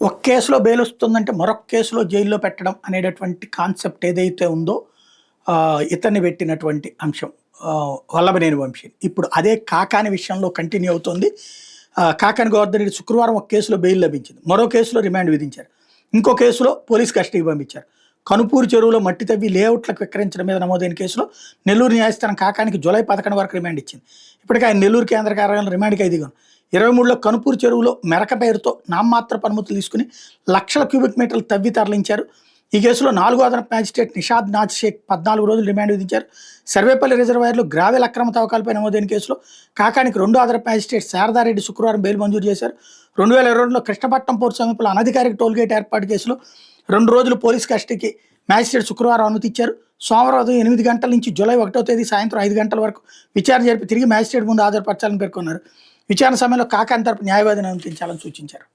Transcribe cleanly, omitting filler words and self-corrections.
ఒక కేసులో బెయిల్ వస్తుందంటే మరొక కేసులో జైల్లో పెట్టడం అనేటటువంటి కాన్సెప్ట్ ఏదైతే ఉందో ఇతన్ని పెట్టినటువంటి అంశం వల్లభనేని వంశీ. ఇప్పుడు అదే కాకాని విషయంలో కంటిన్యూ అవుతుంది. కాకాని గోవర్ధన్ రెడ్డి శుక్రవారం ఒక కేసులో బెయిల్ లభించింది. మరో కేసులో రిమాండ్ విధించారు. ఇంకో కేసులో పోలీస్ కస్టడీకి పంపించారు. కనుపూరు చెరువులో మట్టి తవ్వి లేఅవుట్లకు విక్రయించడం మీద నమోదైన కేసులో నెల్లూరు న్యాయస్థానం కాకానికి జూలై 11 వరకు రిమాండ్ ఇచ్చింది. ఇప్పటికే ఆయన నెల్లూరు కేంద్ర కార్యాలయంలో రిమాండ్కి ఖైదీగా 23లో కనుపూరు చెరువులో మెరక పేరుతో నామమాత్ర అనుమతులు తీసుకుని లక్షల క్యూబిక్ మీటర్లు తవ్వి తరలించారు. ఈ కేసులో 4వ అదనపు మ్యాజిస్ట్రేట్ నిషాద్ నాజ్ షేక్ 14 రోజులు రిమాండ్ విధించారు. సర్వేపల్లి రిజర్వాయర్లో గ్రావెల్ అక్రమ తవ్వకాలపై నమోదైన కేసులో కాకానికి 2వ అదనపు మ్యాజిస్ట్రేట్ శారదారెడ్డి శుక్రవారం బెయిల్ మంజూరు చేశారు. 2022లో కృష్ణపట్నం పోర్టు సమీపంలో అనధికారిక టోల్గేట్ ఏర్పాటు కేసులో 2 రోజులు పోలీస్ కస్టడీకి మ్యాజిస్ట్రేట్ శుక్రవారం అనుమతి ఇచ్చారు. సోమవారం ఉదయం 8 గంటల నుంచి జూలై 1వ తేదీ సాయంత్రం 5 గంటల వరకు విచారణ జరిపి తిరిగి మ్యాజిస్ట్రేట్ ముందు హాజరుపరచాలని పేర్కొన్నారు. విచారణ సమయంలో కాకాని తరపు న్యాయవాదిని అనుమతించాలని సూచించారు.